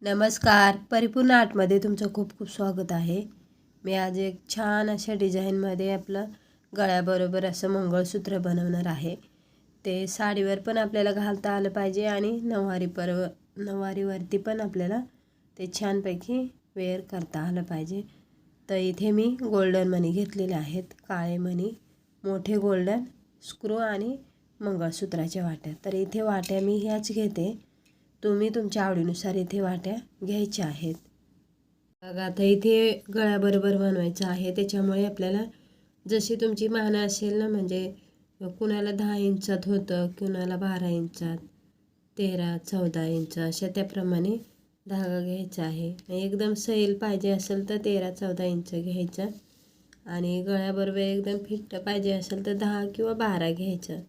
नमस्कार. परिपूर्ण आर्टमध्ये तुमचं खूप खूप स्वागत आहे. मी आज एक छान अशा डिझाईनमध्ये आपलं गळ्याबरोबर असं मंगळसूत्र बनवणार आहे. ते साडीवर पण आपल्याला घालता आलं पाहिजे आणि नऊवारीवरती पण आपल्याला ते छानपैकी वेअर करता आलं पाहिजे. तर इथे मी गोल्डन मणी घेतलेले आहेत. काळे मणी, मोठे गोल्डन स्क्रू आणि मंगळसूत्राच्या वाट्या. तर इथे वाट्या मी ह्याच घेते. तुम्ही तुमच्या आवडीनुसार इथे वाट्या घ्यायच्या आहेत. बघा आता इथे गळ्याबरोबर बनवायचं आहे, त्याच्यामुळे आपल्याला जशी तुमची मान असेल ना, म्हणजे कुणाला 10 इंचात होतं, कुणाला 12 इंचात, 13, 14 इंच अशा त्याप्रमाणे धागा घ्यायचा आहे. एकदम सैल पाहिजे असेल तर 13, 14 इंच घ्यायचा आणि गळ्याबरोबर एकदम फिट्ट पाहिजे असेल तर 10 किंवा 12 घ्यायचं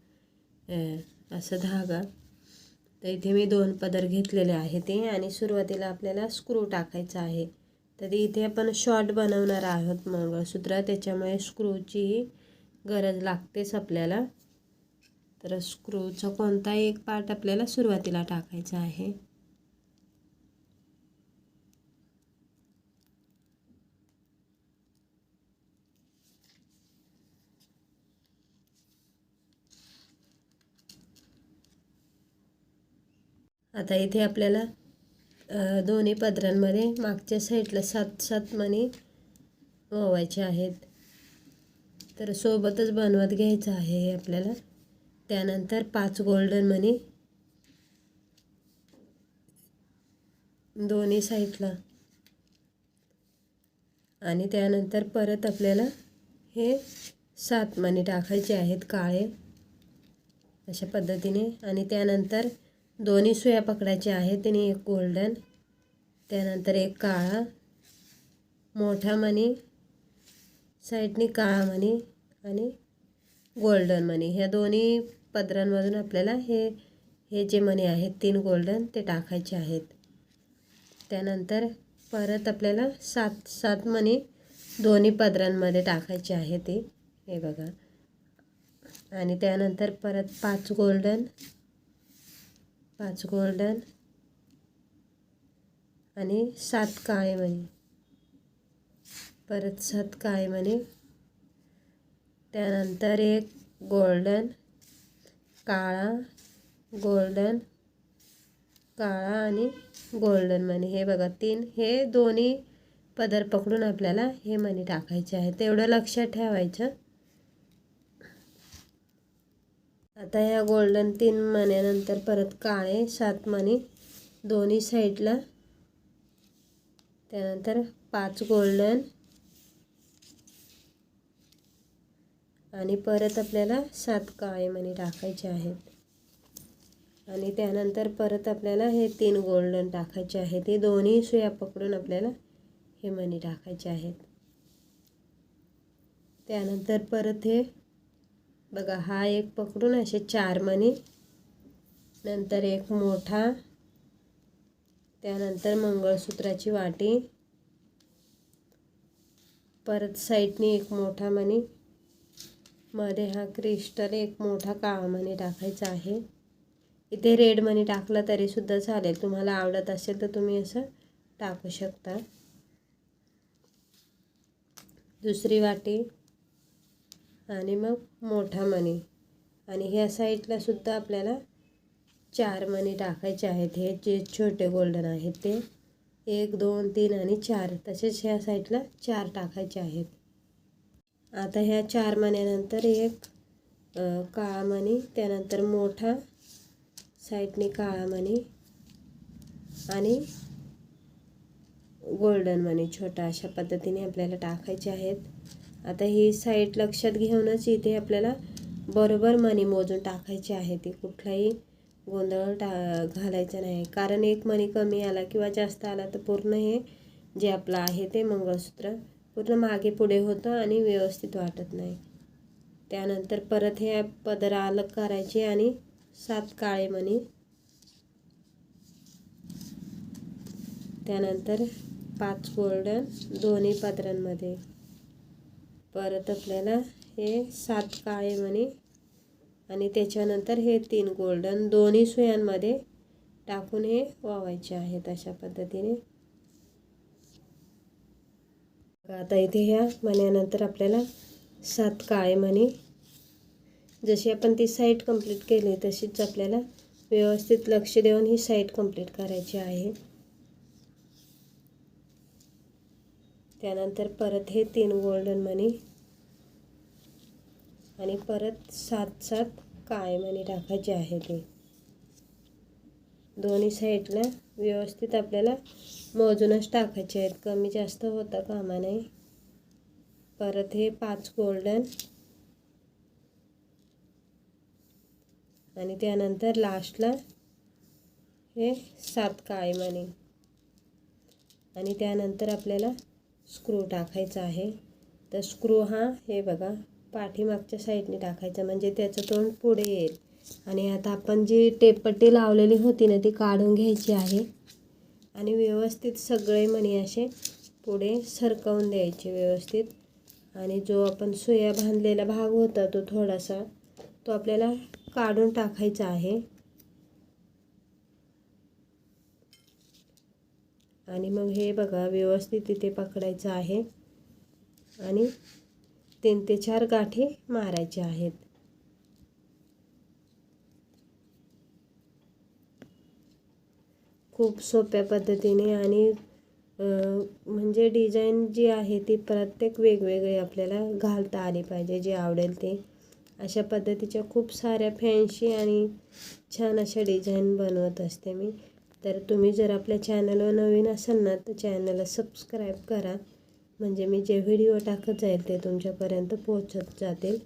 असं धागा. तर इथे मी 2 पदर घेतलेले आहे ते आणि सुरुवातीला आपल्याला स्क्रू टाकायचा आहे. तर इथे आपण शॉर्ट बनवणार आहोत मंगळसूत्र, त्याच्यामुळे स्क्रूची गरज लागतेच आपल्याला. तर स्क्रूचा कोणताही एक पार्ट आपल्याला सुरुवातीला टाकायचा आहे. आता इथे आपल्याला दोन्ही पदरांमध्ये मागच्या साईडला 7-7 मणी ओवायचे आहेत. तर सोबतच बनवत घ्यायचं आहे हे आपल्याला. त्यानंतर 5 गोल्डन मणी दोन्ही साईडला आणि त्यानंतर परत आपल्याला हे 7 मणी टाकायचे आहेत काळे अशा पद्धतीने. आणि त्यानंतर दोन्ही सुया पकडायच्या आहेत आणि एक गोल्डन, त्यानंतर एक काळा मोठा मणी, साईडनी काळा मणी आणि गोल्डन मणी. ह्या दोन्ही पदरांमधून आपल्याला हे जे मणी आहेत 3 गोल्डन ते टाकायचे आहेत. त्यानंतर परत आपल्याला 7 मणी दोन्ही पदरांमध्ये टाकायचे आहे ते, हे बघा. आणि त्यानंतर परत 5 गोल्डन आणि 7 काळे मणी, परत 7 काळे मणी, त्यानंतर एक गोल्डन, काळा, गोल्डन, काळा आणि गोल्डन मणी. हे बघा 3, हे दोन्ही पदर पकडून आपल्याला हे मणी टाकायचे आहेत, तेवढं लक्षात ठेवायचं. आता ह्या गोल्डन 3 मण्यानंतर परत काळे 7 मणी दोन्ही साईडला, त्यानंतर 5 गोल्डन आणि परत आपल्याला 7 काळे मणी टाकायचे आहेत. आणि त्यानंतर परत आपल्याला हे 3 गोल्डन टाकायचे आहेत. हे दोन्ही सुया पकडून आपल्याला हे मणी टाकायचे आहेत. त्यानंतर परत हे बघा, हा एक पकडून असे 4 मणी, नंतर एक मोठा, त्यानंतर मंगळसूत्राची वाटी, परत साईडनी एक मोठा मणी, मध्ये हा क्रिस्टल एक मोठा काळा मणी टाकायचा आहे. इथे रेड मणी टाकला तरी सुद्धा चालेल, तुम्हाला आवडत असेल तर तुम्ही असं टाकू शकता. दुसरी वाटी आणि मग मोठा मणी आणि ह्या साईडला सुद्धा आपल्याला 4 मणी टाकायचे आहेत. हे जे छोटे गोल्डन आहेत ते 1, 2, 3 आणि 4, तसेच ह्या साईडला 4 टाकायचे आहेत. आता ह्या 4 मण्यानंतर एक काळा मणी, त्यानंतर मोठा, साईडने काळा मणी आणि गोल्डन मणी छोटा, अशा पद्धतीने आपल्याला टाकायचे आहेत. आता ही साईड लक्षात घेऊनच इथे आपल्याला बरोबर मणी मोजून टाकायचे आहे. ती कुठलाही गोंधळ घालायचा नाही, कारण एक मणी कमी आला किंवा जास्त आला तर पूर्ण हे जे आपलं आहे ते मंगळसूत्र पूर्ण मागे पुढे होतं आणि व्यवस्थित वाटत नाही. त्यानंतर परत हे पदर अलग करायचे आणि 7 काळे मणी, त्यानंतर 5 गोल्डन दोन्ही पदरांमध्ये, परत आपल्याला हे 7 काळे मणी आणि त्याच्यानंतर हे 3 गोल्डन दोन्ही सुयांमध्ये टाकून हे वावायचे आहेत अशा पद्धतीने. आता इथे ह्या मण्यानंतर आपल्याला 7 काळे मणी, जशी आपण ती साईड कंप्लीट केली तशीच आपल्याला व्यवस्थित लक्ष देऊन ही साईड कंप्लीट करायची आहे. त्यानंतर परत हे 3 गोल्डन मणी आणि परत 7 काळे मणी टाकायचे आहेत. हे दोन्ही साईडला व्यवस्थित आपल्याला मोजूनच टाकायचे आहेत, कमी जास्त होता कामा नये. परत हे 5 गोल्डन आणि त्यानंतर लास्टला हे 7 काळे मणी आणि त्यानंतर आपल्याला स्क्रू टाकायचा आहे. तर स्क्रू हा हे बघा पाठीमागच्या साईडने टाकायचा म्हणजे त्याचं तोंड पुढे येईल. आणि आता आपण जी टेपपट्टी लावलेली होती ना ती काढून घ्यायची आहे आणि व्यवस्थित सगळे मणी असे पुढे सरकवून द्यायचे व्यवस्थित. आणि जो आपण सुया बांधलेला भाग होता तो थोडासा तो आपल्याला काढून टाकायचा आहे. आणि मग हे बघा व्यवस्थित इथे पकडायचं आहे आणि 3 ते 4 गाठी मारायच्या आहेत. खूप सोप्या पद्धतीने आणि म्हणजे डिझाईन जी आहे ती प्रत्येक वेगवेगळी आपल्याला घालता आली पाहिजे, जे आवडेल ते. अशा पद्धतीच्या खूप साऱ्या फॅन्सी आणि छान अशा डिझाईन बनवत असते मी. तर तुम्ही जर आपल्या चॅनलवर नवीन असाल ना तर चॅनलला सबस्क्राईब करा, म्हणजे मी जे व्हिडिओ टाकत जाईल ते तुमच्यापर्यंत पोहोचत जातील.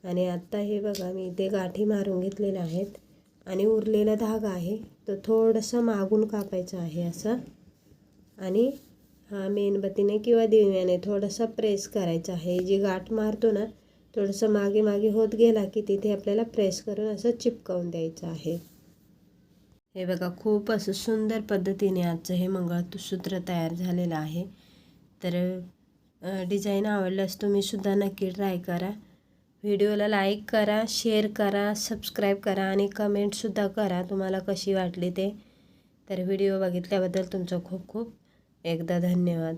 आणि आत्ता हे बघा मी इथे गाठी मारून घेतलेल्या आहेत आणि उरलेला धागा आहे तो थोडंसं मागून कापायचा आहे असा. आणि हा मेणबत्तीने किंवा दिव्याने थोडासा प्रेस करायचा आहे. जी गाठ मारतो ना थोडंसं मागे मागे होत गेला की तिथे आपल्याला प्रेस करून असं चिपकवून द्यायचं आहे. हे बघा खूप असं सुंदर पद्धतीने आजचं हे मंगळसूत्र तयार झालेलं आहे. तर डिझाईन आवडल्यास तुम्हीसुद्धा नक्की ट्राय करा. व्हिडिओला लाईक करा, शेअर करा, सबस्क्राईब करा आणि कमेंटसुद्धा करा तुम्हाला कशी वाटली ते. तर व्हिडिओ बघितल्याबद्दल तुमचं खूप खूप एकदा धन्यवाद.